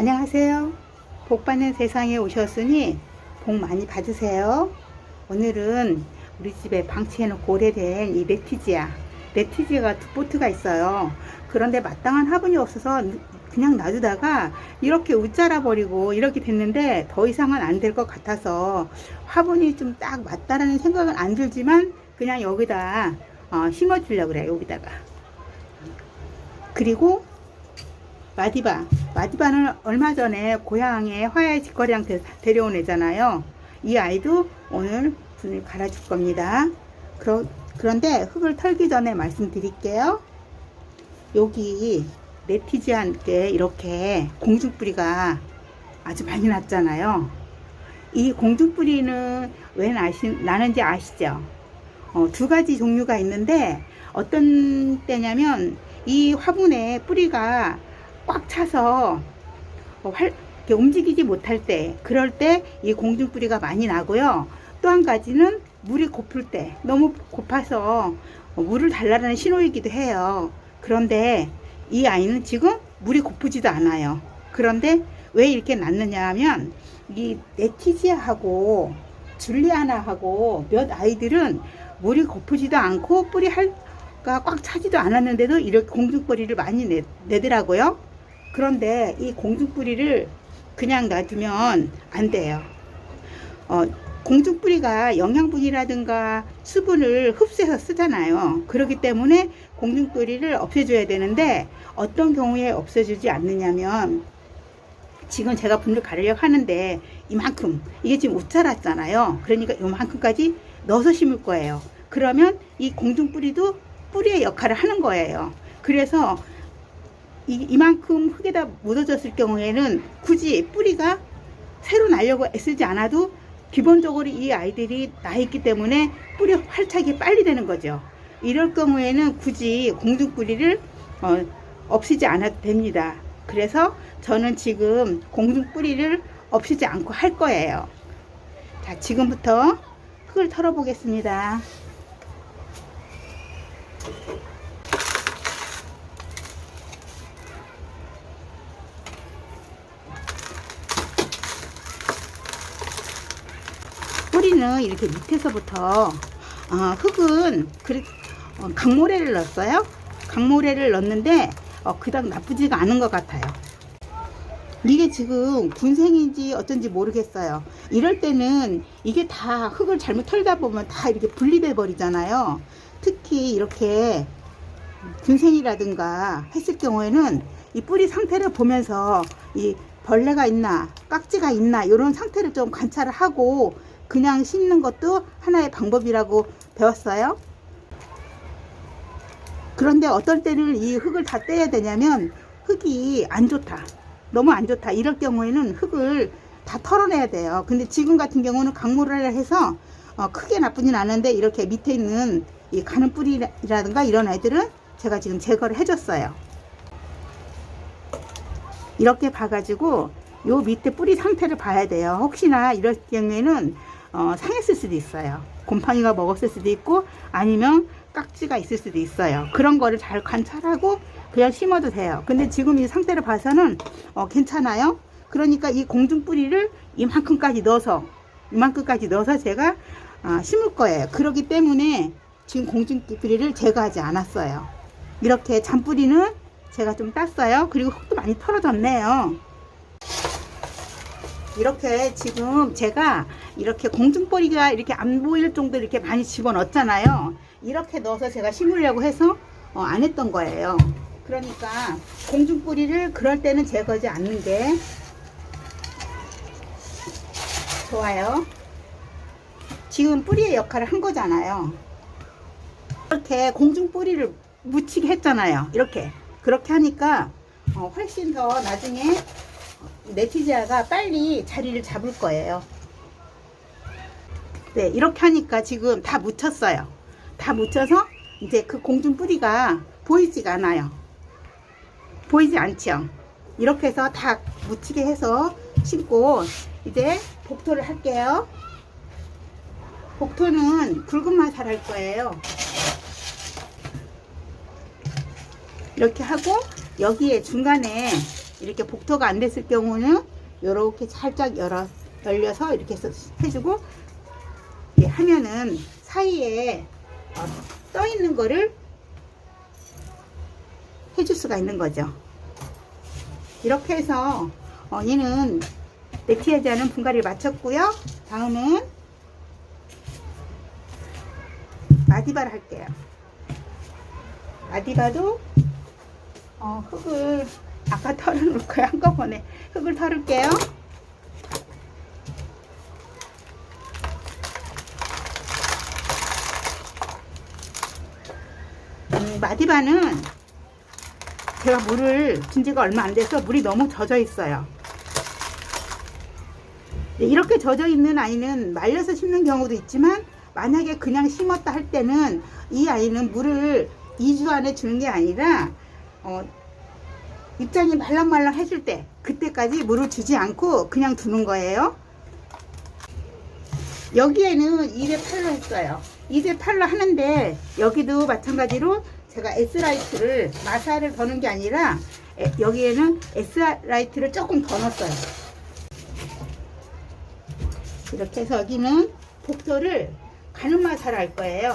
안녕하세요. 복 받는 세상에 오셨으니 복 많이 받으세요. 오늘은 우리 집에 방치해놓고 오래된 이 레티지아가 두 포트가 있어요. 그런데 마땅한 화분이 없어서 그냥 놔두다가 이렇게 웃자라 버리고 이렇게 됐는데 더 이상은 안 될 것 같아서 화분이 좀 딱 맞다라는 생각은 안 들지만 그냥 여기다 심어주려고 그래요. 여기다가. 그리고 마디바는 얼마 전에 고향에 화야의 직거래랑 데려온 애잖아요. 이 아이도 오늘 분을 갈아줄 겁니다. 그런데 흙을 털기 전에 말씀드릴게요. 여기 레티지아께 이렇게 공중뿌리가 아주 많이 났잖아요. 이 공중뿌리는 왜 나는지 아시죠? 두 가지 종류가 있는데 어떤 때냐면 이 화분에 뿌리가 꽉 차서 움직이지 못할 때, 그럴 때 이 공중뿌리가 많이 나고요. 또 한 가지는 물이 고플 때, 너무 고파서 물을 달라는 신호이기도 해요. 그런데 이 아이는 지금 물이 고프지도 않아요. 그런데 왜 이렇게 났느냐 하면 이 레티지아하고 줄리아나하고 몇 아이들은 물이 고프지도 않고 뿌리가 꽉 차지도 않았는데도 이렇게 공중뿌리를 많이 내더라고요. 그런데 이 공중뿌리를 그냥 놔두면 안 돼요. 공중뿌리가 영양분이라든가 수분을 흡수해서 쓰잖아요. 그렇기 때문에 공중뿌리를 없애줘야 되는데 어떤 경우에 없애주지 않느냐면 지금 제가 분을 가르려고 하는데 이만큼, 이게 지금 옷 자랐잖아요. 그러니까 이만큼까지 넣어서 심을 거예요. 그러면 이 공중뿌리도 뿌리의 역할을 하는 거예요. 그래서 이만큼 흙에다 묻어졌을 경우에는 굳이 뿌리가 새로 나려고 애쓰지 않아도 기본적으로 이 아이들이 나 있기 때문에 뿌리 활착이 빨리 되는 거죠. 이럴 경우에는 굳이 공중뿌리를 없애지 않아도 됩니다. 그래서 저는 지금 공중뿌리를 없애지 않고 할 거예요. 자, 지금부터 흙을 털어 보겠습니다. 뿌리는 이렇게 밑에서부터 흙은 강모래를 넣었어요. 강모래를 넣었는데 그닥 나쁘지가 않은 것 같아요. 이게 지금 군생인지 어쩐지 모르겠어요. 이럴 때는 이게 다 흙을 잘못 털다 보면 다 이렇게 분리돼 버리잖아요. 특히 이렇게 군생이라든가 했을 경우에는 이 뿌리 상태를 보면서 이 벌레가 있나 깍지가 있나 이런 상태를 좀 관찰을 하고 그냥 심는 것도 하나의 방법이라고 배웠어요. 그런데 어떨 때는 이 흙을 다 떼야 되냐면 흙이 안 좋다, 너무 안 좋다, 이럴 경우에는 흙을 다 털어내야 돼요. 근데 지금 같은 경우는 강물을 해서 크게 나쁘진 않은데 이렇게 밑에 있는 이 가는 뿌리라든가 이런 애들은 제가 지금 제거를 해줬어요. 이렇게 봐가지고 요 밑에 뿌리 상태를 봐야 돼요. 혹시나 이럴 경우에는 상했을 수도 있어요. 곰팡이가 먹었을 수도 있고 아니면 깍지가 있을 수도 있어요. 그런 거를 잘 관찰하고 그냥 심어도 돼요. 근데 지금 이 상태를 봐서는 괜찮아요. 그러니까 이 공중뿌리를 이만큼까지 넣어서 제가 심을 거예요. 그렇기 때문에 지금 공중뿌리를 제거하지 않았어요. 이렇게 잔뿌리는 제가 좀 땄어요. 그리고 흙도 많이 털어졌네요. 이렇게 지금 제가 이렇게 공중뿌리가 이렇게 안 보일 정도로 이렇게 많이 집어넣었잖아요. 이렇게 넣어서 제가 심으려고 해서 안 했던 거예요. 그러니까 공중뿌리를 그럴 때는 제거하지 않는 게 좋아요. 지금 뿌리의 역할을 한 거잖아요. 이렇게 공중뿌리를 묻히게 했잖아요. 그렇게 하니까 훨씬 더 나중에 레티지아가 빨리 자리를 잡을 거예요. 네, 이렇게 하니까 지금 다 묻혔어요. 다 묻혀서 이제 그 공중뿌리가 보이지가 않아요. 보이지 않죠? 이렇게 해서 다 묻히게 해서 심고 이제 복토를 할게요. 복토는 굵은 맛살 할 거예요. 이렇게 하고 여기에 중간에 이렇게 복토가 안 됐을 경우는 이렇게 살짝 열려서 이렇게 해주고, 하면은 사이에 떠 있는 거를 해줄 수가 있는 거죠. 이렇게 해서 얘는 네티지아는 분갈이를 마쳤고요. 다음은 마디바를 할게요. 마디바도 흙을 아까 털어놓을 거예요. 한꺼번에 흙을 털을게요. 마디바는 제가 물을 준 지가 얼마 안 돼서 물이 너무 젖어 있어요. 이렇게 젖어 있는 아이는 말려서 심는 경우도 있지만, 만약에 그냥 심었다 할 때는 이 아이는 물을 2주 안에 주는 게 아니라 입장이 말랑말랑 해줄 때, 그때까지 물을 주지 않고 그냥 두는 거예요. 여기에는 2대8로 했어요. 2대8로 하는데 여기도 마찬가지로 제가 S라이트를, 마사를 더는 게 아니라 여기에는 S라이트를 조금 더 넣었어요. 이렇게 해서 여기는 복토를 가는 마사를 할 거예요.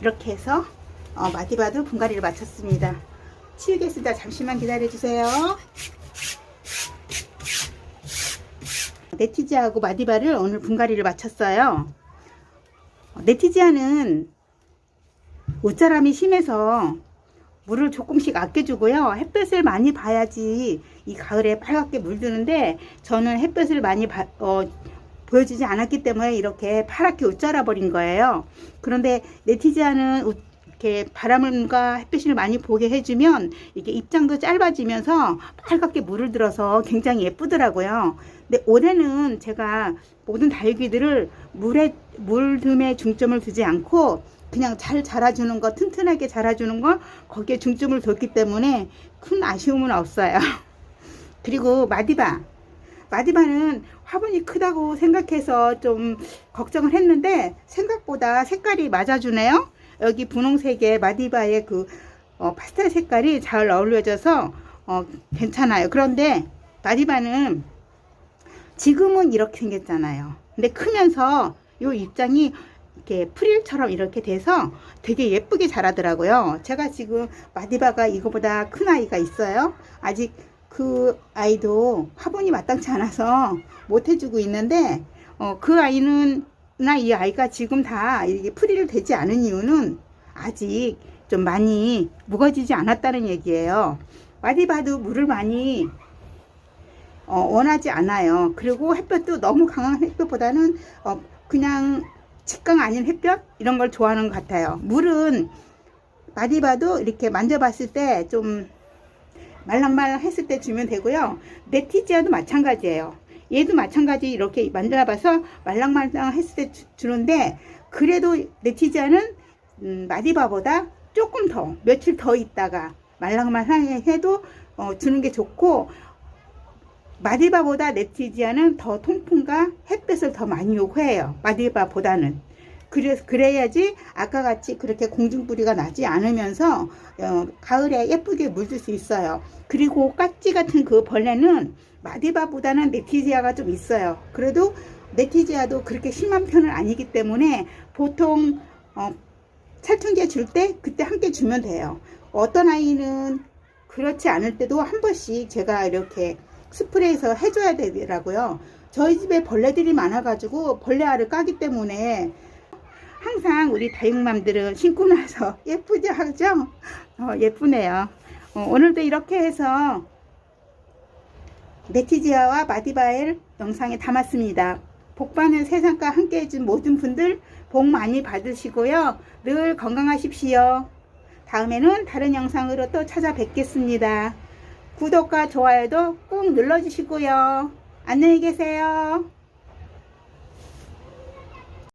이렇게 해서 마디바도 분갈이를 마쳤습니다. 치우겠습니다. 잠시만 기다려 주세요. 네티지아하고 마디바를 오늘 분갈이를 마쳤어요. 네티지아는 옷자람이 심해서 물을 조금씩 아껴주고요. 햇볕을 많이 봐야지 이 가을에 빨갛게 물드는데, 저는 햇볕을 많이 보여주지 않았기 때문에 이렇게 파랗게 옷자라 버린 거예요. 그런데 네티지아는 이렇게 바람과 햇빛을 많이 보게 해주면 이게 입장도 짧아지면서 빨갛게 물을 들어서 굉장히 예쁘더라고요. 근데 올해는 제가 모든 다육이들을 물듬에 중점을 두지 않고 그냥 잘 자라주는 거, 튼튼하게 자라주는 거, 거기에 중점을 뒀기 때문에 큰 아쉬움은 없어요. 그리고 마디바는 화분이 크다고 생각해서 좀 걱정을 했는데 생각보다 색깔이 맞아주네요. 여기 분홍색의 마디바의 그 파스텔 색깔이 잘 어울려져서 괜찮아요. 그런데 마디바는 지금은 이렇게 생겼잖아요. 근데 크면서 요 입장이 이렇게 프릴처럼 이렇게 돼서 되게 예쁘게 자라더라고요. 제가 지금 마디바가 이거보다 큰 아이가 있어요. 아직 그 아이도 화분이 마땅치 않아서 못 해주고 있는데, 그 아이는 이 아이가 지금 다 이게 프릴 되지 않은 이유는 아직 좀 많이 묵어지지 않았다는 얘기예요. 마디바도 물을 많이 원하지 않아요. 그리고 햇볕도 너무 강한 햇볕보다는 그냥 직강 아닌 햇볕 이런 걸 좋아하는 것 같아요. 물은 마디바도 이렇게 만져봤을 때 좀 말랑말랑 했을 때 주면 되고요. 네티지아도 마찬가지예요. 얘도 마찬가지 이렇게 만져봐서 말랑말랑 했을 때 주는데, 그래도 네티지아는 마디바보다 조금 더 며칠 더 있다가 말랑말랑 해도 주는 게 좋고, 마디바보다 네티지아는 더 통풍과 햇볕을 더 많이 요구해요. 마디바보다는. 그래야지 아까 같이 그렇게 공중뿌리가 나지 않으면서 가을에 예쁘게 물들 수 있어요. 그리고 깍지 같은 그 벌레는 마디바보다는 네티지아가 좀 있어요. 그래도 네티지아도 그렇게 심한 편은 아니기 때문에 보통 살충제 줄 때 그때 함께 주면 돼요. 어떤 아이는 그렇지 않을 때도 한 번씩 제가 이렇게 스프레이해서 해줘야 되더라고요. 저희 집에 벌레들이 많아가지고 벌레알을 까기 때문에 항상 우리 다육맘들은 신고 나서 예쁘지 하죠? 예쁘네요. 오늘도 이렇게 해서 네티지아와 마디바엘 영상에 담았습니다. 복받는 세상과 함께 해준 모든 분들 복 많이 받으시고요. 늘 건강하십시오. 다음에는 다른 영상으로 또 찾아뵙겠습니다. 구독과 좋아요도 꼭 눌러주시고요. 안녕히 계세요.